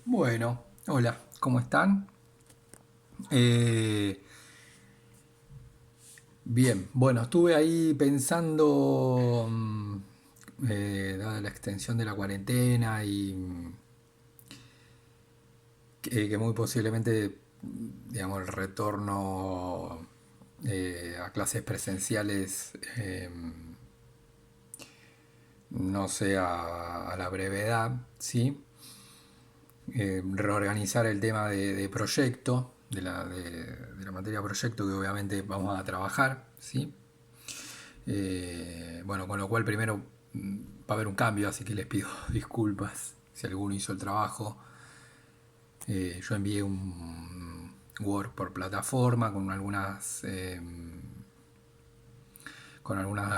Bueno, hola, ¿cómo están? Eh, bien, bueno, estuve ahí pensando, dada la extensión de la cuarentena y que muy posiblemente, digamos, el retorno a clases presenciales no sea a la brevedad, ¿sí? Reorganizar el tema de proyecto, de la materia proyecto que obviamente vamos a trabajar, ¿sí? Bueno, con lo cual primero va a haber un cambio, así que les pido disculpas si alguno hizo el trabajo. Yo envié un Word por plataforma con algunas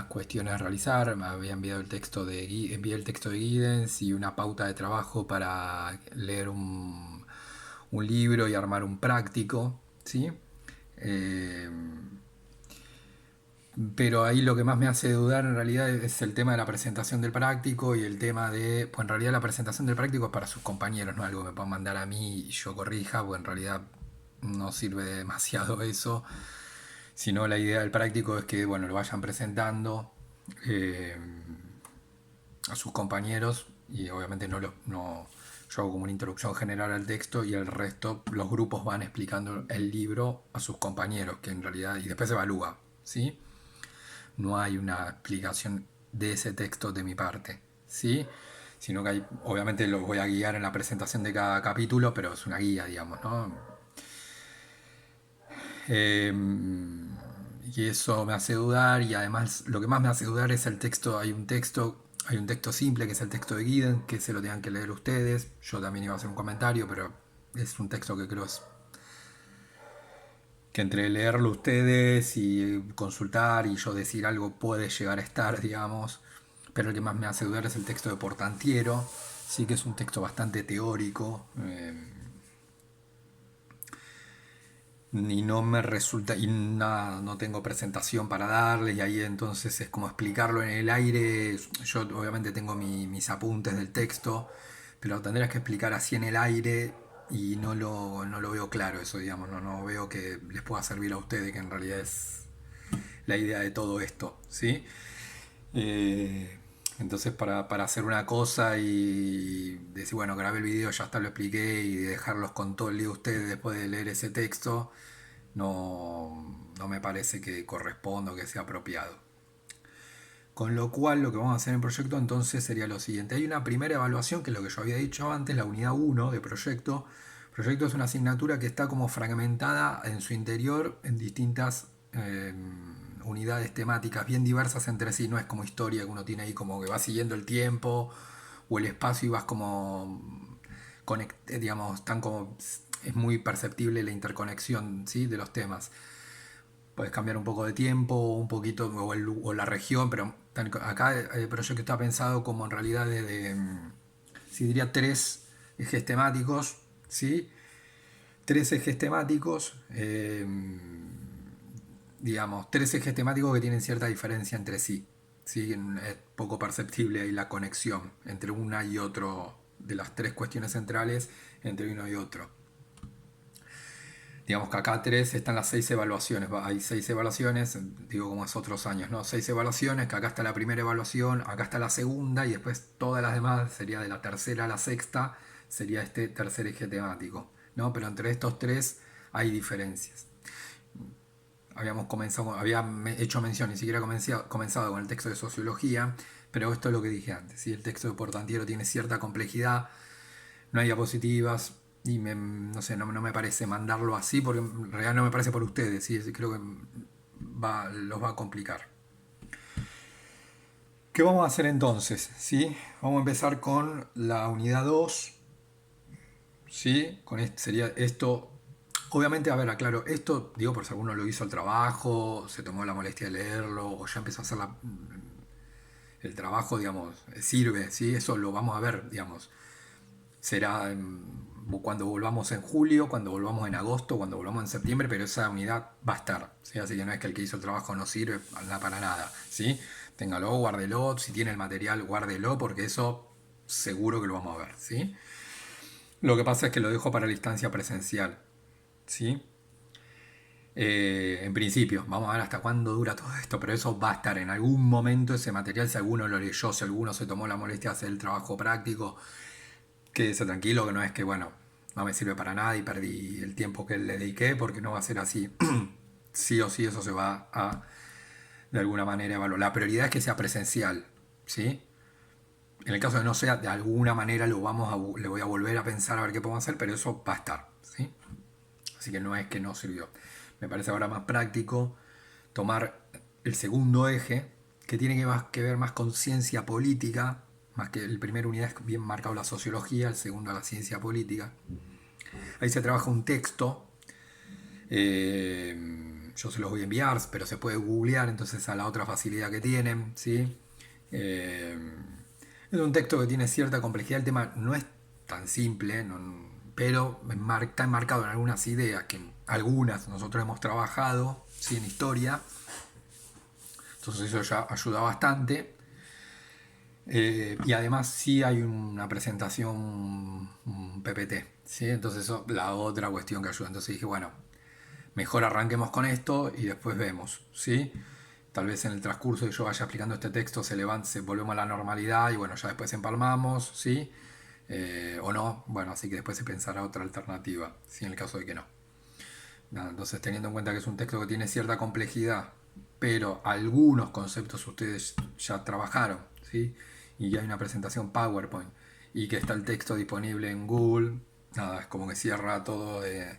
cuestiones a realizar. Me había enviado envié el texto de Giddens y una pauta de trabajo para leer un libro y armar un práctico, ¿sí? Eh, pero ahí lo que más me hace dudar en realidad es el tema de la presentación del práctico y el tema de, pues en realidad la presentación del práctico es para sus compañeros, no algo que me puedan mandar a mí y yo corrija, pues en realidad no sirve de demasiado eso, sino la idea del práctico es que, bueno, lo vayan presentando eh, a sus compañeros y obviamente yo hago como una introducción general al texto y el resto, los grupos van explicando el libro a sus compañeros, que en realidad, y después se evalúa, ¿sí? No hay una explicación de ese texto de mi parte, ¿sí? Sino que obviamente los voy a guiar en la presentación de cada capítulo, pero es una guía, digamos, ¿no? Eh, y eso me hace dudar y además lo que más me hace dudar es el texto. Hay un texto simple que es el texto de Giddens, que se lo tengan que leer ustedes. Yo también iba a hacer un comentario, pero es un texto que creo que entre leerlo ustedes y consultar y yo decir algo puede llegar a estar, digamos. Pero el que más me hace dudar es el texto de Portantiero. Sí que es un texto bastante teórico. Y no me resulta, y nada, no tengo presentación para darle, y ahí entonces es como explicarlo en el aire. Yo obviamente tengo mis apuntes del texto, pero tendrás que explicar así en el aire y no lo veo claro eso, digamos, no veo que les pueda servir a ustedes, que en realidad es la idea de todo esto, ¿sí? Eh, entonces para hacer una cosa y decir, bueno, grabé el video, ya está, lo expliqué y dejarlos con todo el lío ustedes después de leer ese texto, no me parece que corresponda o que sea apropiado. Con lo cual lo que vamos a hacer en proyecto entonces sería lo siguiente. Hay una primera evaluación, que es lo que yo había dicho antes, la unidad uno de proyecto. Proyecto es una asignatura que está como fragmentada en su interior en distintas unidades temáticas bien diversas entre sí. No es como historia que uno tiene ahí como que va siguiendo el tiempo o el espacio y vas como digamos, tan como es muy perceptible la interconexión, ¿sí?, de los temas. Puedes cambiar un poco de tiempo, un poquito, o la región, pero acá el proyecto está pensado como en realidad sí, diría tres ejes temáticos, ¿sí? Tres ejes temáticos, digamos, tres ejes temáticos que tienen cierta diferencia entre sí, ¿sí? Es poco perceptible ahí la conexión entre una y otro de las tres cuestiones centrales entre uno y otro. Digamos que acá tres están las seis evaluaciones. Hay seis evaluaciones, digo como es otros años, ¿no? Seis evaluaciones, que acá está la primera evaluación, acá está la segunda y después todas las demás sería de la tercera a la sexta, sería este tercer eje temático, ¿no? Pero entre estos tres hay diferencias. Había hecho mención, ni siquiera comenzado con el texto de sociología, pero esto es lo que dije antes, ¿sí? El texto de Portantiero tiene cierta complejidad, no hay diapositivas y no sé, no me parece mandarlo así porque en realidad no me parece por ustedes, ¿sí? Creo que los va a complicar. ¿Qué vamos a hacer entonces? ¿Sí? Vamos a empezar con la unidad 2, ¿sí? Sería esto. Obviamente, a ver, aclaro, esto digo por si alguno lo hizo el trabajo, se tomó la molestia de leerlo o ya empezó a hacer el trabajo, digamos, sirve, ¿sí? Eso lo vamos a ver, digamos. Será cuando volvamos en julio, cuando volvamos en agosto, cuando volvamos en septiembre, pero esa unidad va a estar, ¿sí? Así que no es que el que hizo el trabajo no sirve para nada, ¿sí? Téngalo, guárdelo, si tiene el material, guárdelo, porque eso seguro que lo vamos a ver, ¿sí? Lo que pasa es que lo dejo para la instancia presencial, ¿sí? En principio, vamos a ver hasta cuándo dura todo esto, pero eso va a estar en algún momento ese material, si alguno lo leyó, si alguno se tomó la molestia de hacer el trabajo práctico, quédese tranquilo que no es que, bueno, no me sirve para nada y perdí el tiempo que le dediqué, porque no va a ser así. Sí o sí eso se va a, de alguna manera, evaluar. La prioridad es que sea presencial, ¿sí? En el caso de no sea, de alguna manera le voy a volver a pensar a ver qué podemos hacer, pero eso va a estar, ¿sí? Así que no es que no sirvió. Me parece ahora más práctico tomar el segundo eje, que tiene que ver más con ciencia política, más que el primer unidad es bien marcado la sociología, el segundo la ciencia política. Ahí se trabaja un texto, yo se los voy a enviar, pero se puede googlear, entonces a la otra facilidad que tienen, ¿sí? Eh, es un texto que tiene cierta complejidad, el tema no es tan simple, pero está enmarcado en algunas ideas que algunas nosotros hemos trabajado, ¿sí? En historia, entonces eso ya ayuda bastante. Y además sí hay una presentación, un PPT, ¿sí? Entonces eso la otra cuestión que ayuda. Entonces dije, bueno, mejor arranquemos con esto y después vemos, ¿sí? Tal vez en el transcurso que yo vaya explicando este texto volvemos a la normalidad y bueno, ya después empalmamos, ¿sí? O no, bueno, así que después se pensará otra alternativa, ¿sí? En el caso de que no. Nada, entonces teniendo en cuenta que es un texto que tiene cierta complejidad, pero algunos conceptos ustedes ya trabajaron, ¿sí? Y hay una presentación PowerPoint y que está el texto disponible en Google, nada, es como que cierra todo de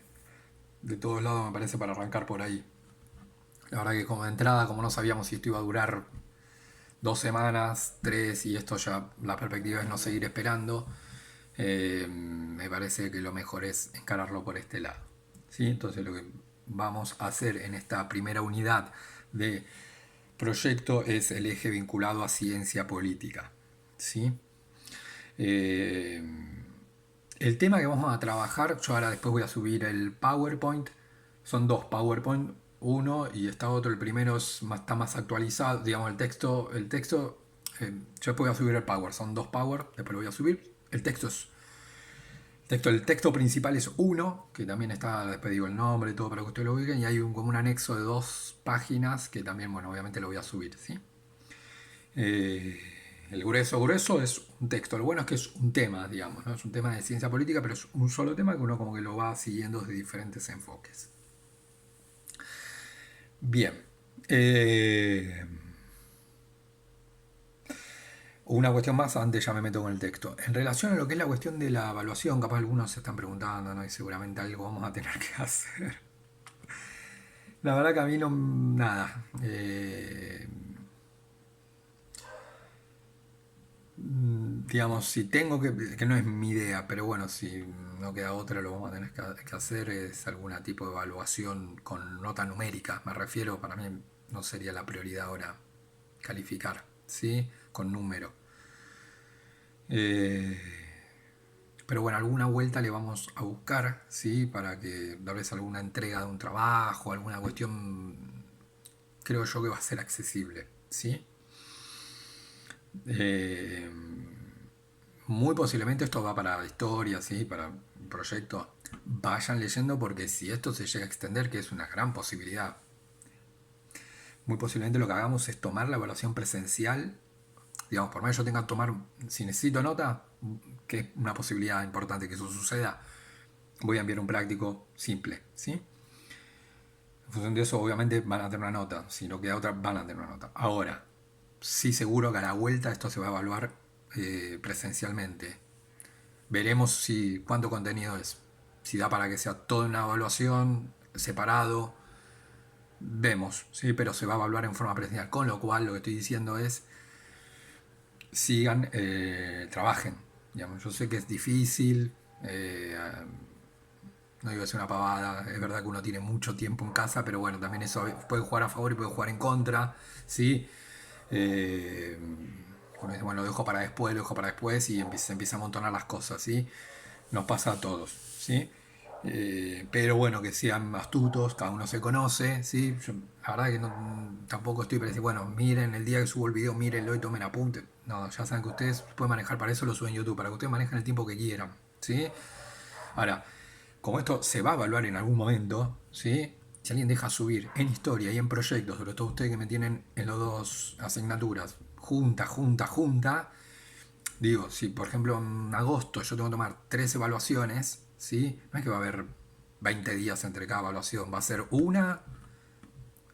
todos lados, me parece, para arrancar por ahí. La verdad que como de entrada, como no sabíamos si esto iba a durar 2 semanas, tres, y esto ya la perspectiva es no seguir esperando, me parece que lo mejor es encararlo por este lado, ¿sí? Entonces lo que vamos a hacer en esta primera unidad de proyecto es el eje vinculado a ciencia política, ¿sí? Eh, el tema que vamos a trabajar, yo ahora después voy a subir el PowerPoint, son dos PowerPoint, uno y está otro, el primero está más actualizado, digamos yo después voy a subir el Power, son dos Power, después lo voy a subir, el texto principal es uno, que también está, después digo el nombre y todo para que ustedes lo ubiquen, y hay como un anexo de 2 páginas que también, bueno, obviamente lo voy a subir, ¿sí? Eh, el grueso es un texto. Lo bueno es que es un tema, digamos, ¿no? Es un tema de ciencia política, pero es un solo tema que uno como que lo va siguiendo desde diferentes enfoques. Bien. Una cuestión más, antes ya me meto con el texto. En relación a lo que es la cuestión de la evaluación, capaz algunos se están preguntando, ¿no? Y seguramente algo vamos a tener que hacer. La verdad que a mí no... Nada. Digamos, si tengo que no es mi idea, pero bueno, si no queda otra, lo vamos a tener que hacer, es algún tipo de evaluación con nota numérica. Me refiero, para mí no sería la prioridad ahora calificar, ¿sí? Con número. Eh, pero bueno, alguna vuelta le vamos a buscar, ¿sí? Para que tal vez alguna entrega de un trabajo, alguna cuestión, creo yo que va a ser accesible, ¿sí? Eh, Muy posiblemente esto va para historia, ¿sí? Para un proyecto. Vayan leyendo porque si esto se llega a extender, que es una gran posibilidad, muy posiblemente lo que hagamos es tomar la evaluación presencial. Digamos, por más que yo tenga que tomar, si necesito nota, que es una posibilidad importante que eso suceda, voy a enviar un práctico simple, ¿sí? En función de eso, obviamente van a tener una nota. Si no queda otra, van a tener una nota. Ahora, sí seguro que a la vuelta esto se va a evaluar presencialmente. Veremos cuánto contenido es. Si da para que sea toda una evaluación, separado. Vemos, ¿sí? Pero se va a evaluar en forma presencial. Con lo cual, lo que estoy diciendo es, sigan, trabajen. Digamos, yo sé que es difícil, no digo que sea una pavada, es verdad que uno tiene mucho tiempo en casa, pero bueno, también eso puede jugar a favor y puede jugar en contra, ¿sí? Eh, Uno dice, bueno, lo dejo para después y se empieza a amontonar las cosas, ¿sí? Nos pasa a todos, ¿sí? Pero bueno, que sean astutos, cada uno se conoce, ¿sí? Yo, la verdad que tampoco estoy para decir, bueno, miren el día que subo el video, mírenlo y tomen apunte. No, ya saben que ustedes pueden manejar para eso, lo suben en YouTube, para que ustedes manejen el tiempo que quieran, ¿sí? Ahora, como esto se va a evaluar en algún momento, ¿sí? Si alguien deja subir en historia y en proyectos, sobre todo ustedes que me tienen en las dos asignaturas, junta, digo, si por ejemplo en agosto yo tengo que tomar 3 evaluaciones, ¿sí? No es que va a haber 20 días entre cada evaluación, va a ser una,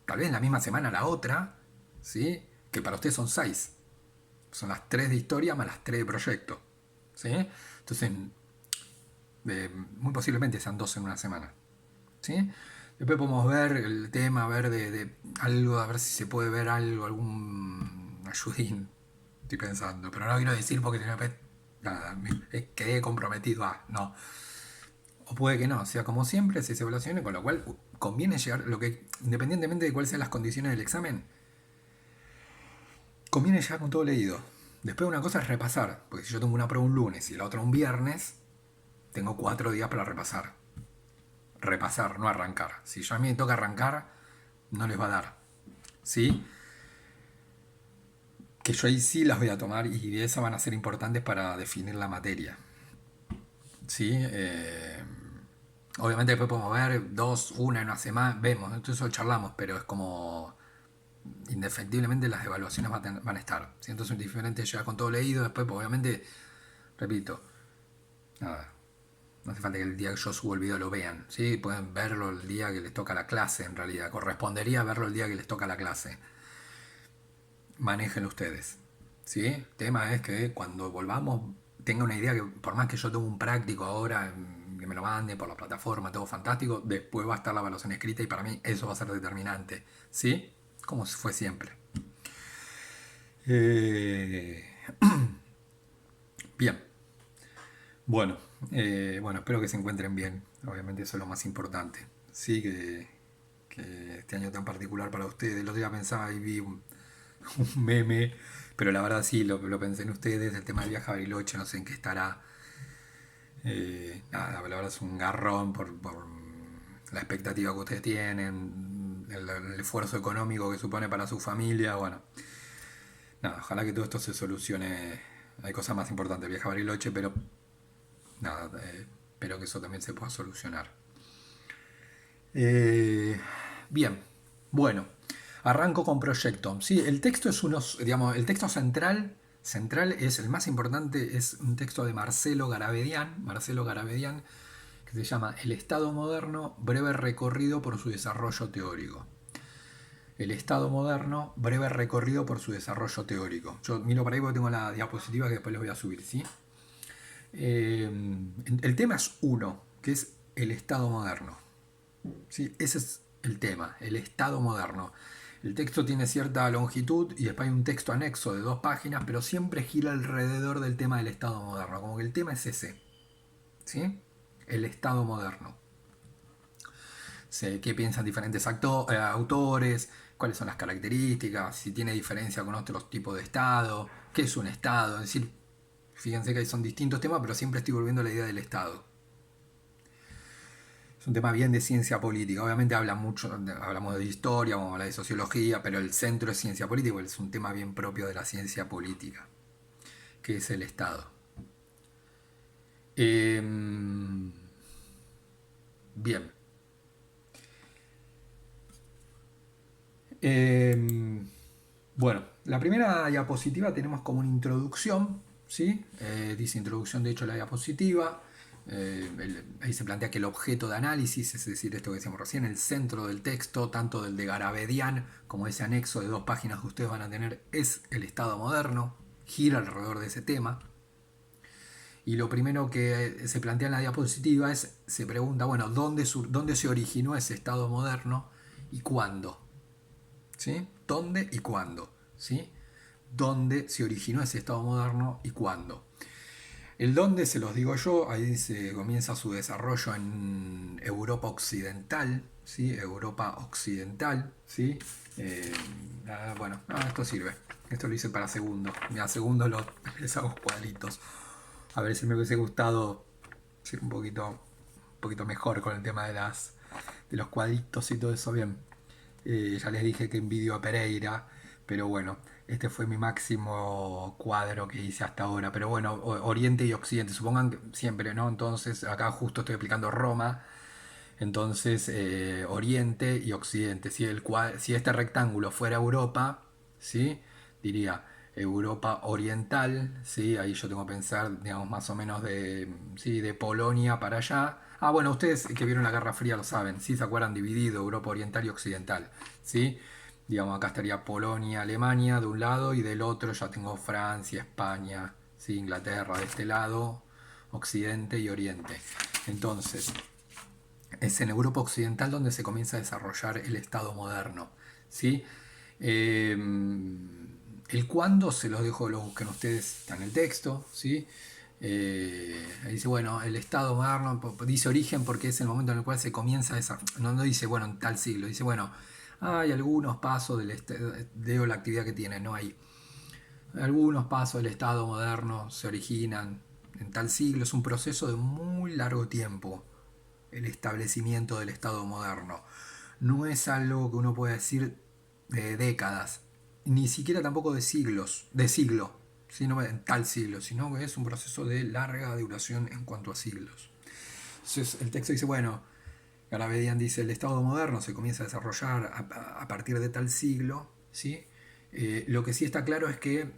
tal vez en la misma semana la otra, ¿sí? Que para ustedes son 6. Son las 3 de historia más las 3 de proyecto, ¿sí? Entonces, muy posiblemente sean 2 en una semana, ¿sí? Después podemos ver el tema, ver de algo, a ver si se puede ver algo, algún ayudín, estoy pensando, pero no quiero decir porque después, nada, quedé comprometido a, no. O puede que no, o sea, como siempre, 6 evaluaciones, con lo cual conviene llegar, lo que, independientemente de cuáles sean las condiciones del examen, conviene llegar con todo leído. Después una cosa es repasar, porque si yo tengo una prueba un lunes y la otra un viernes, tengo 4 días para repasar. Repasar, no arrancar. Si yo a mí me toca arrancar, no les va a dar. ¿Sí? Que yo ahí sí las voy a tomar y esas van a ser importantes para definir la materia. ¿Sí? Obviamente después podemos ver 2, una en una semana, vemos, entonces eso charlamos, pero es como indefectiblemente las evaluaciones van a estar. ¿Sí? Entonces es diferente llegar con todo leído, después pues, obviamente, repito, nada, no hace falta que el día que yo subo el video lo vean, ¿sí? Pueden verlo el día que les toca la clase, en realidad. Correspondería verlo el día que les toca la clase. Manéjenlo ustedes, ¿sí? El tema es que cuando volvamos tenga una idea que por más que yo tenga un práctico ahora, que me lo mande por la plataforma, todo fantástico, después va a estar la evaluación escrita y para mí eso va a ser determinante, ¿sí? Como fue siempre. Eh, Bien. Bueno, bueno, espero que se encuentren bien. Obviamente eso es lo más importante. Sí, que este año tan particular para ustedes. El otro día pensaba y vi un meme, pero la verdad sí, lo pensé en ustedes. El tema del viaje a Bariloche, no sé en qué estará. Nada, la verdad es un garrón por la expectativa que ustedes tienen, el esfuerzo económico que supone para su familia. Bueno, nada, ojalá que todo esto se solucione. Hay cosas más importantes, el viaje a Bariloche, pero nada, espero que eso también se pueda solucionar. Eh, Bien, bueno, arranco con proyecto. Sí, el texto es digamos, el texto central es el más importante, es un texto de Marcelo Garabedian, que se llama El Estado Moderno, breve recorrido por su desarrollo teórico. El Estado Moderno, breve recorrido por su desarrollo teórico. Yo miro para ahí porque tengo la diapositiva que después les voy a subir, ¿sí? El tema es uno, que es el Estado moderno. ¿Sí? Ese es el tema, el Estado moderno. El texto tiene cierta longitud y después hay un texto anexo de 2 páginas, pero siempre gira alrededor del tema del Estado moderno, como que el tema es ese. ¿Sí? El Estado moderno. ¿Qué piensan diferentes autores? ¿Cuáles son las características? Si tiene diferencia con otros tipos de Estado. ¿Qué es un Estado? Es decir, fíjense que son distintos temas, pero siempre estoy volviendo a la idea del Estado. Es un tema bien de ciencia política. Obviamente hablamos de historia, vamos a hablar de sociología, pero el centro es ciencia política, es un tema bien propio de la ciencia política, que es el Estado. Bien. Bueno, la primera diapositiva tenemos como una introducción, ¿sí? Dice introducción, de hecho, la diapositiva. Ahí se plantea que el objeto de análisis, es decir, esto que decíamos recién, el centro del texto, tanto del de Garabedian como ese anexo de 2 páginas que ustedes van a tener, es el Estado moderno, gira alrededor de ese tema. Y lo primero que se plantea en la diapositiva se pregunta, bueno, ¿dónde se originó ese Estado moderno y cuándo? ¿Sí? ¿Dónde y cuándo? ¿Sí? ¿Dónde se originó ese Estado moderno y cuándo? El dónde se los digo yo, ahí se comienza su desarrollo en Europa Occidental, ¿sí? Europa Occidental, ¿sí? Bueno, esto sirve. Esto lo hice para segundo. Mira, segundo les hago cuadritos. A ver si me hubiese gustado ser un poquito mejor con el tema de los cuadritos y todo eso. Bien. Ya les dije que envidio a Pereira, pero bueno, Este fue mi máximo cuadro que hice hasta ahora. Pero bueno, Oriente y Occidente, supongan que siempre, ¿no? Entonces, acá justo estoy explicando Roma. Entonces, Oriente y Occidente. Si este rectángulo fuera Europa, ¿sí? Diría Europa Oriental, ¿sí? Ahí yo tengo que pensar, digamos, más o menos ¿sí? De Polonia para allá. Ah, bueno, ustedes que vieron la Guerra Fría lo saben, ¿sí? ¿Se acuerdan? Dividido Europa Oriental y Occidental, ¿sí? Digamos, acá estaría Polonia, Alemania de un lado y del otro ya tengo Francia, España, ¿sí? Inglaterra de este lado, Occidente y Oriente. Entonces, es en Europa Occidental donde se comienza a desarrollar el Estado moderno, ¿sí? Eh, el cuándo se los dejo, lo busquen ustedes, está en el texto, ¿sí? Dice, bueno, el Estado moderno, dice origen porque es el momento en el cual se comienza a desarrollar, no dice, bueno, en tal siglo, dice, bueno, hay algunos pasos de la actividad que tiene, ¿no? Hay algunos pasos del Estado moderno se originan en tal siglo, es un proceso de muy largo tiempo el establecimiento del Estado moderno. No es algo que uno pueda decir de décadas, ni siquiera tampoco de siglos, de siglo, sino en tal siglo, sino que es un proceso de larga duración en cuanto a siglos. Entonces el texto dice, bueno, Garabedian dice, el Estado moderno se comienza a desarrollar a partir de tal siglo, ¿sí? Lo que sí está claro es que,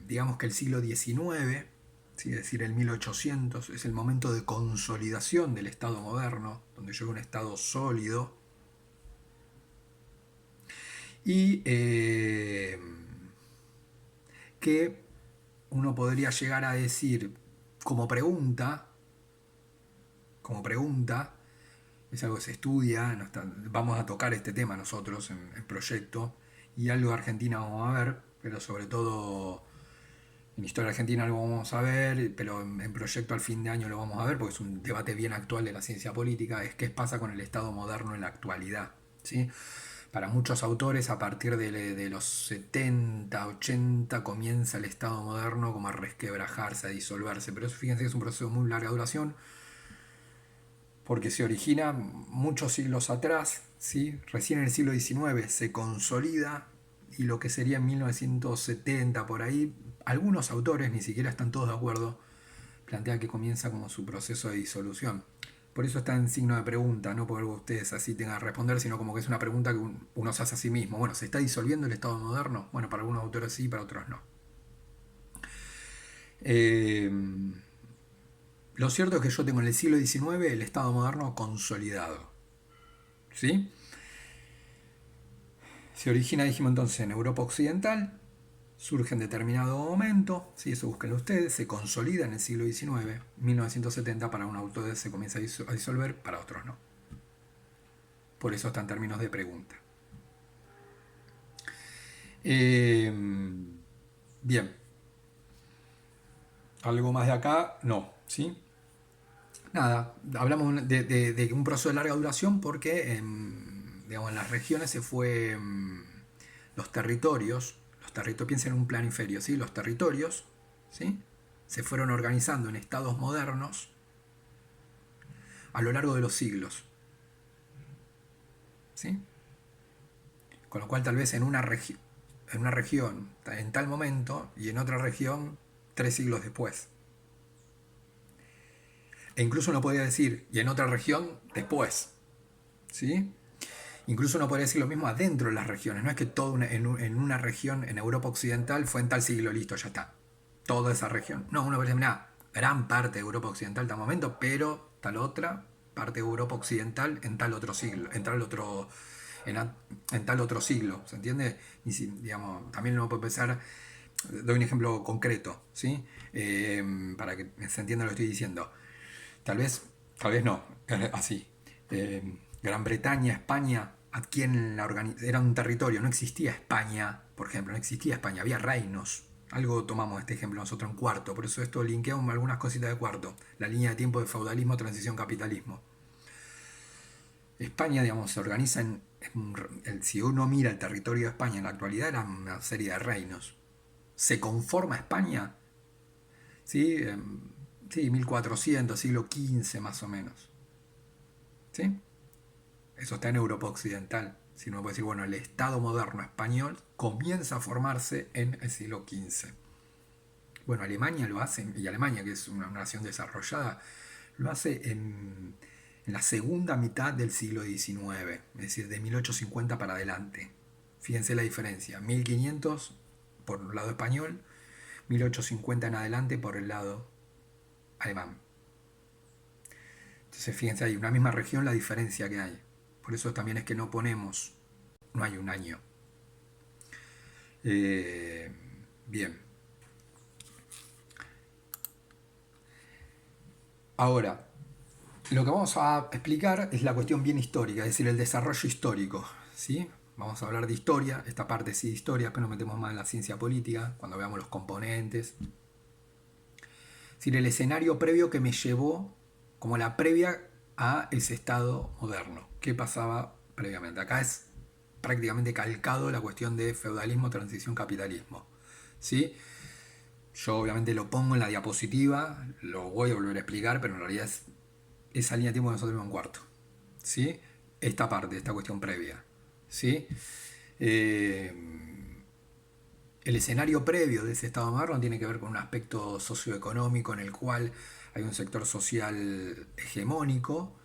digamos que el siglo XIX, ¿sí? Es decir, el 1800, es el momento de consolidación del Estado moderno, donde llega un Estado sólido, y que uno podría llegar a decir como pregunta, es algo que se estudia, vamos a tocar este tema nosotros en proyecto, y algo de Argentina vamos a ver, pero sobre todo en historia argentina lo vamos a ver, pero en proyecto al fin de año lo vamos a ver, porque es un debate bien actual de la ciencia política, es qué pasa con el Estado moderno en la actualidad, ¿sí? Para muchos autores, a partir de los 70, 80, comienza el Estado moderno como a resquebrajarse, a disolverse. Pero eso, fíjense que es un proceso de muy larga duración, porque se origina muchos siglos atrás, ¿sí? Recién en el siglo XIX se consolida, y lo que sería en 1970 por ahí, algunos autores, ni siquiera están todos de acuerdo, plantean que comienza como su proceso de disolución. Por eso está en signo de pregunta, no porque ustedes así tengan que responder, sino como que es una pregunta que uno se hace a sí mismo. Bueno, ¿se está disolviendo el Estado moderno? Bueno, para algunos autores sí, para otros no. Eh, lo cierto es que yo tengo en el siglo XIX el Estado moderno consolidado, ¿sí? Se origina, dijimos entonces, en Europa Occidental, surge en determinado momento, ¿sí? Eso búsquenlo ustedes, se consolida en el siglo XIX, 1970 para un autor se comienza a disolver, para otros no. Por eso está en términos de pregunta. Bien. ¿Algo más de acá? No, ¿sí? Nada, hablamos de un proceso de larga duración porque digamos, en las regiones se fue los territorios, piensen en un planiferio, ¿sí? Los territorios, ¿sí? Se fueron organizando en estados modernos a lo largo de los siglos, ¿sí? Con lo cual tal vez en una región en tal momento y en otra región 3 siglos después. E incluso uno podría decir, y en otra región después, ¿sí? Incluso uno podría decir lo mismo adentro de las regiones. No es que todo en una región en Europa Occidental fue en tal siglo, listo, ya está. Toda esa región. No, uno podría decir, mira, gran parte de Europa Occidental en tal momento, pero tal otra parte de Europa Occidental en tal otro siglo, en tal otro siglo, ¿se entiende? Y si, digamos, también uno puede pensar, doy un ejemplo concreto, ¿sí? Para que se entienda lo que estoy diciendo. Tal vez no, así. Gran Bretaña, España adquieren era un territorio, no existía España, por ejemplo, no existía España, había reinos. Algo tomamos este ejemplo nosotros en Cuarto, por eso esto linkeamos algunas cositas de Cuarto, la línea de tiempo de feudalismo, transición, capitalismo. España, digamos, se organiza si uno mira el territorio de España en la actualidad, era una serie de reinos. ¿Se conforma España? ¿Sí? Sí, 1400, siglo XV más o menos. ¿Sí? Eso está en Europa Occidental. Si uno puede decir, bueno, el Estado moderno español comienza a formarse en el siglo XV. Bueno, Alemania lo hace, y Alemania, que es una nación desarrollada, lo hace en la segunda mitad del siglo XIX, es decir, de 1850 para adelante. Fíjense la diferencia, 1500 por el lado español, 1850 en adelante por el lado alemán. Entonces fíjense, hay una misma región la diferencia que hay. Por eso también es que no hay un año. Bien. Ahora, lo que vamos a explicar es la cuestión bien histórica, es decir, el desarrollo histórico, ¿sí? Vamos a hablar de historia, esta parte sí de historia, pero nos metemos más en la ciencia política, cuando veamos los componentes. Es decir, el escenario previo que me llevó como la previa a ese estado moderno. ¿Qué pasaba previamente? Acá es prácticamente calcado la cuestión de feudalismo, transición, capitalismo, ¿sí? Yo obviamente lo pongo en la diapositiva, lo voy a volver a explicar, pero en realidad es esa línea de tiempo que nosotros vemos en cuarto, ¿sí? Esta parte, esta cuestión previa, ¿sí? El escenario previo de ese estado moderno tiene que ver con un aspecto socioeconómico en el cual hay un sector social hegemónico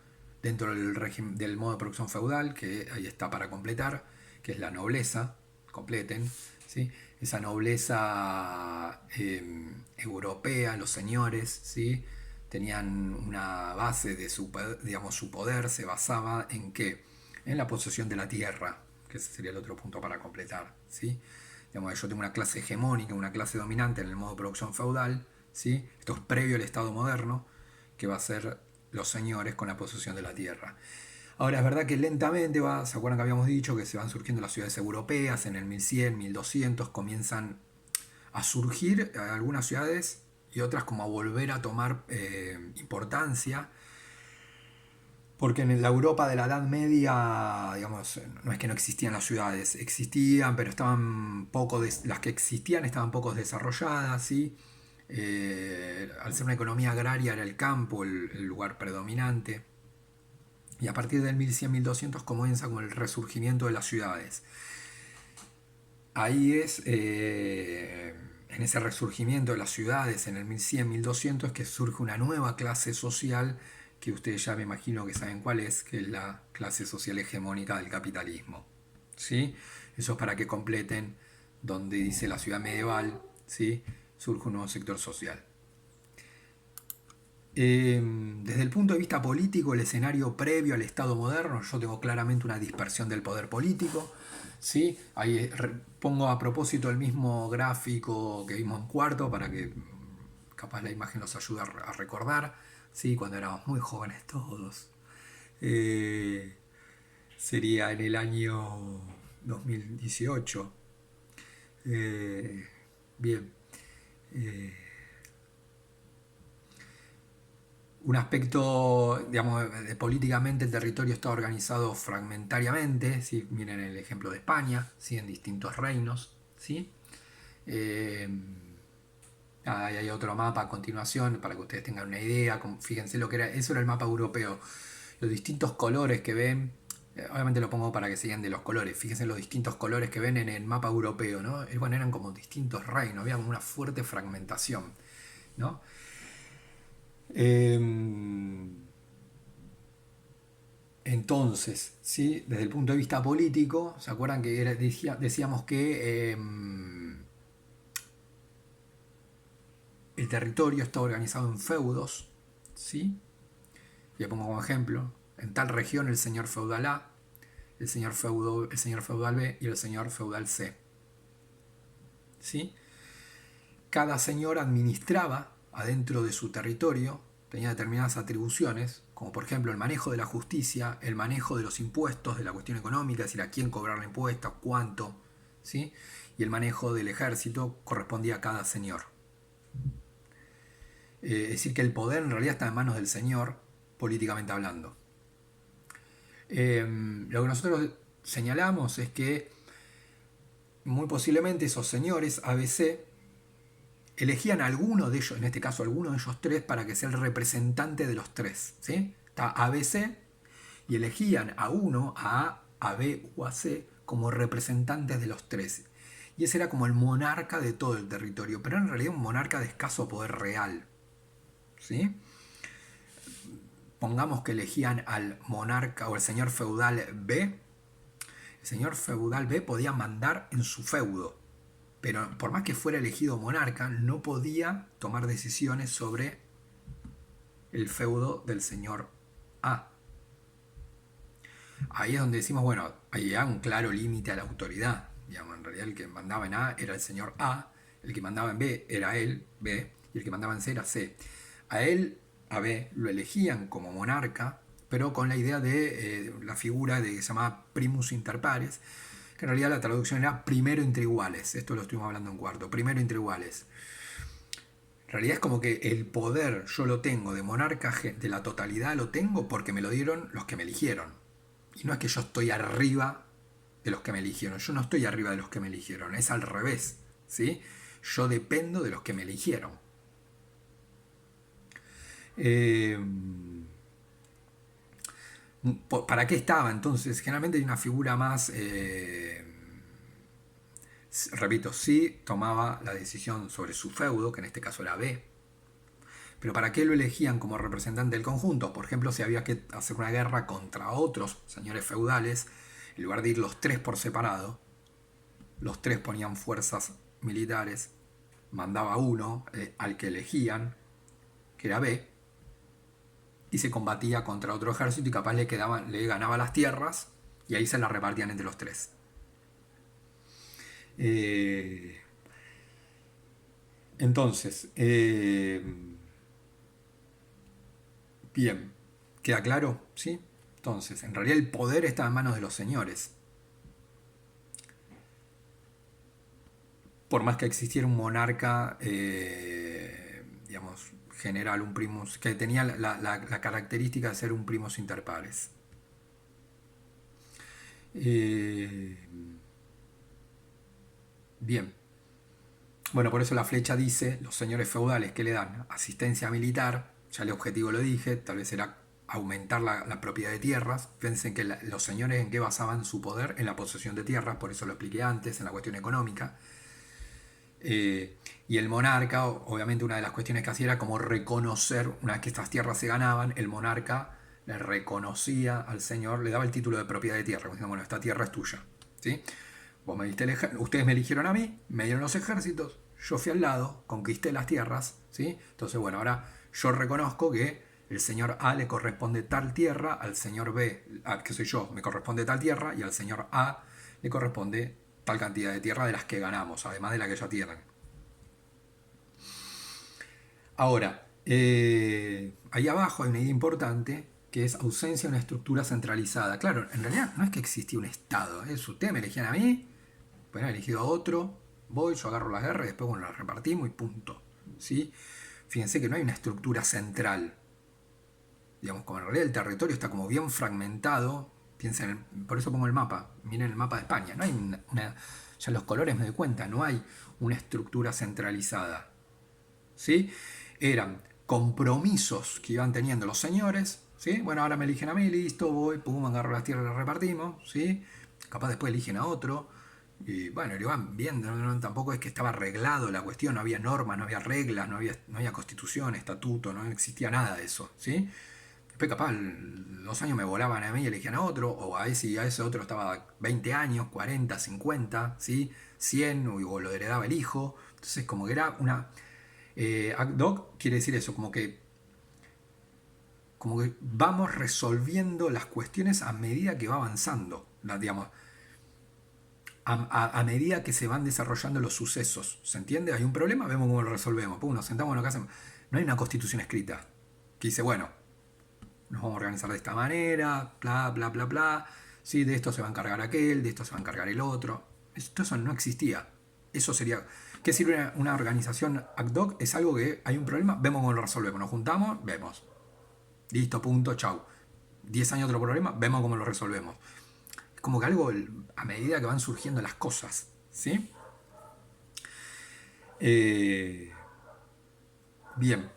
dentro del régimen del modo de producción feudal, que ahí está para completar, que es la nobleza, completen, ¿sí? Esa nobleza europea, los señores, ¿sí? Tenían una base de su poder se basaba en ¿qué? En la posesión de la tierra, que ese sería el otro punto para completar, ¿sí? Digamos, yo tengo una clase hegemónica, una clase dominante en el modo de producción feudal, ¿sí? Esto es previo al Estado moderno, que va a ser los señores con la posesión de la tierra. Ahora, es verdad que lentamente ¿se acuerdan que habíamos dicho que se van surgiendo las ciudades europeas en el 1100, 1200, comienzan a surgir algunas ciudades y otras como a volver a tomar importancia, porque en la Europa de la Edad Media, digamos, no es que no existían las ciudades, existían, pero las que existían estaban poco desarrolladas, ¿sí? Al ser una economía agraria era el campo el lugar predominante. Y a partir del 1100-1200 comienza con el resurgimiento de las ciudades. Ahí es, en ese resurgimiento de las ciudades, en el 1100-1200, que surge una nueva clase social, que ustedes ya me imagino que saben cuál es, que es la clase social hegemónica del capitalismo, ¿sí? Eso es para que completen donde dice la ciudad medieval, ¿sí? Surge un nuevo sector social. Desde el punto de vista político, el escenario previo al Estado moderno, yo tengo claramente una dispersión del poder político, ¿sí? Ahí pongo a propósito el mismo gráfico que vimos en cuarto para que capaz la imagen nos ayude a recordar, ¿sí? Cuando éramos muy jóvenes todos. Sería en el año 2018. Bien. Un aspecto, digamos, políticamente el territorio está organizado fragmentariamente, ¿sí? Miren el ejemplo de España, ¿sí? En distintos reinos, ¿sí? Hay otro mapa a continuación para que ustedes tengan una idea. Fíjense lo que era, eso era el mapa europeo. Los distintos colores que ven, obviamente lo pongo para que sigan de los colores. Fíjense los distintos colores que ven en el mapa europeo, ¿no? Bueno, eran como distintos reinos, había una fuerte fragmentación, ¿no? Entonces, ¿sí? Desde el punto de vista político, ¿se acuerdan que decíamos que el territorio está organizado en feudos? ¿Sí? Le pongo como ejemplo, en tal región el señor feudal A, el señor feudal B y el señor feudal C. ¿Sí? Cada señor administraba adentro de su territorio, tenía determinadas atribuciones, como por ejemplo el manejo de la justicia, el manejo de los impuestos, de la cuestión económica, es decir, a quién cobrar impuestos, cuánto, ¿sí? Y el manejo del ejército correspondía a cada señor. Es decir, que el poder en realidad está en manos del señor, políticamente hablando. Lo que nosotros señalamos es que muy posiblemente esos señores ABC elegían a alguno de ellos, en este caso alguno de ellos tres, para que sea el representante de los tres, ¿sí? Está ABC y elegían a uno, a A, a B o a C como representantes de los tres. y ese era como el monarca de todo el territorio, pero en realidad un monarca de escaso poder real. ¿Sí? Pongamos que elegían al monarca o el señor feudal B. El señor feudal B podía mandar en su feudo, pero por más que fuera elegido monarca, no podía tomar decisiones sobre el feudo del señor A. Ahí es donde decimos, bueno, había un claro límite a la autoridad. Digamos, en realidad el que mandaba en A era el señor A, el que mandaba en B era él, B, y el que mandaba en C era C. A él, a B, lo elegían como monarca, pero con la idea de la figura de que se llamaba primus inter pares, que en realidad la traducción era primero entre iguales. Esto lo estuvimos hablando en cuarto, primero entre iguales. En realidad es como que el poder yo lo tengo de monarca, de la totalidad lo tengo porque me lo dieron los que me eligieron. Y no es que yo estoy arriba de los que me eligieron. Yo no estoy arriba de los que me eligieron. Es al revés. ¿Sí? Yo dependo de los que me eligieron. ¿Para qué estaba entonces? Generalmente hay una figura más... repito, sí tomaba la decisión sobre su feudo, que en este caso era B. Pero ¿para qué lo elegían como representante del conjunto? Por ejemplo, si había que hacer una guerra contra otros señores feudales, en lugar de ir los tres por separado, los tres ponían fuerzas militares, mandaba uno al que elegían, que era B, y se combatía contra otro ejército y capaz le ganaba las tierras y ahí se las repartían entre los tres. Entonces, bien, ¿queda claro? ¿Sí? Entonces, en realidad el poder está en manos de los señores. Por más que existiera un monarca, digamos, general, un primus, que tenía la característica de ser un primus inter pares. Bien. Bueno, por eso la flecha dice, los señores feudales que le dan asistencia militar, ya el objetivo lo dije, tal vez era aumentar la propiedad de tierras. Piensen que los señores en qué basaban su poder, en la posesión de tierras, por eso lo expliqué antes, en la cuestión económica. Y el monarca, obviamente una de las cuestiones que hacía era como reconocer, una vez que estas tierras se ganaban, el monarca le reconocía al señor, le daba el título de propiedad de tierra, como diciendo, bueno, esta tierra es tuya. ¿Sí? Vos me diste ustedes me eligieron a mí, me dieron los ejércitos, yo fui al lado, conquisté las tierras, ¿sí? Entonces, bueno, ahora yo reconozco que el señor A le corresponde tal tierra, al señor B, que soy yo, me corresponde tal tierra, y al señor A le corresponde tal cantidad de tierra de las que ganamos, además de la que ya tienen. Ahora, ahí abajo hay una idea importante que es ausencia de una estructura centralizada. Claro, en realidad no es que existía un Estado. Ustedes me elegían a mí, pueden haber elegido a otro, voy, yo agarro la guerra y después bueno, la repartimos y punto. ¿Sí? Fíjense que no hay una estructura central. Digamos, como en realidad el territorio está como bien fragmentado. Piensen, por eso pongo el mapa. Miren el mapa de España. No hay ya los colores me doy cuenta, no hay una estructura centralizada. ¿Sí? Eran compromisos que iban teniendo los señores. ¿Sí? Bueno, ahora me eligen a mí, listo, voy, pum, agarro las tierras y las repartimos. ¿Sí? Capaz después eligen a otro. Y bueno, lo van viendo, tampoco es que estaba arreglado la cuestión, no había normas, no había reglas, no había constitución, estatuto, no existía nada de eso, ¿sí? Después capaz los años me volaban a mí y elegían a otro, o a ese otro estaba 20 años, 40, 50, ¿sí? 100, o lo heredaba el hijo. Entonces como que era una... ad hoc quiere decir eso, como que vamos resolviendo las cuestiones a medida que va avanzando, digamos, a medida que se van desarrollando los sucesos. ¿Se entiende? Hay un problema, vemos cómo lo resolvemos. Pum, nos sentamos en lo que hacemos. No hay una constitución escrita que dice, bueno, nos vamos a organizar de esta manera, bla, bla, bla, bla. Sí, de esto se va a encargar aquel, de esto se va a encargar el otro. Eso no existía. Eso sería... ¿Qué sirve una organización ad hoc? Es algo que hay un problema, vemos cómo lo resolvemos. Nos juntamos, vemos. Listo, punto, chau. 10 años otro problema, vemos cómo lo resolvemos. Es como que algo a medida que van surgiendo las cosas. ¿Sí? Bien.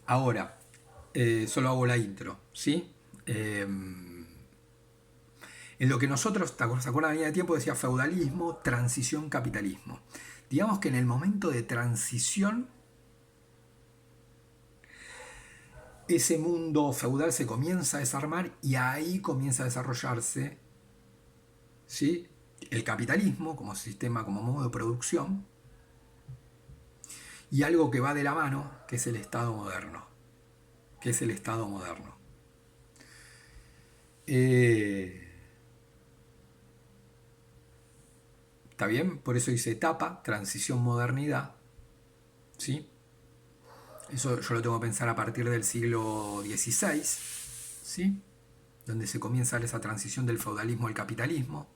Ahora, solo hago la intro. ¿Sí? En lo que nosotros, ¿se acuerdan? La línea de tiempo decía feudalismo, transición, capitalismo. Digamos que en el momento de transición, ese mundo feudal se comienza a desarmar y ahí comienza a desarrollarse, ¿sí?, el capitalismo como sistema, como modo de producción, y algo que va de la mano, que es el Estado moderno. Que es el Estado moderno. ¿Está bien? Por eso dice etapa, transición, modernidad. ¿Sí? Eso yo lo tengo que pensar a partir del siglo XVI, ¿sí?, donde se comienza a dar esa transición del feudalismo al capitalismo,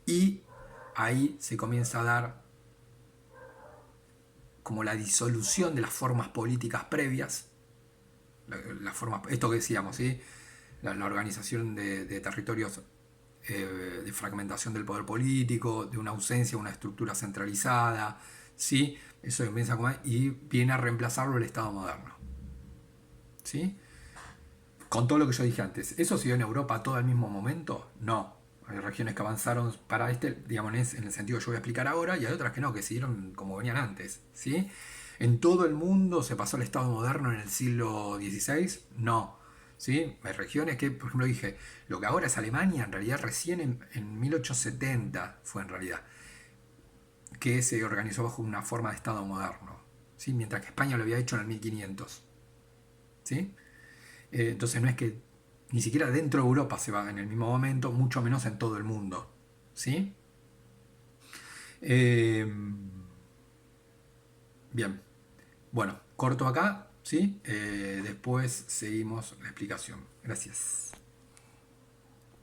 y ahí se comienza a dar como la disolución de las formas políticas previas, esto que decíamos, ¿sí?, la organización de territorios, de fragmentación del poder político, de una ausencia de una estructura centralizada, ¿sí? Eso comienza y viene a reemplazarlo el Estado moderno, ¿sí? Con todo lo que yo dije antes. ¿Eso se dio en Europa todo al mismo momento? No. Hay regiones que avanzaron para digamos, en el sentido que yo voy a explicar ahora, y hay otras que no, que siguieron como venían antes, ¿sí? ¿En todo el mundo se pasó al Estado moderno en el siglo XVI? No. ¿Sí? Hay regiones que, por ejemplo, dije, lo que ahora es Alemania, en realidad recién en 1870 fue en realidad, que se organizó bajo una forma de Estado moderno, ¿sí?, mientras que España lo había hecho en el 1500. ¿Sí? Entonces no es que ni siquiera dentro de Europa se va en el mismo momento, mucho menos en todo el mundo. ¿Sí? Eh, bien. Bueno, corto acá, ¿sí? Después seguimos la explicación. Gracias.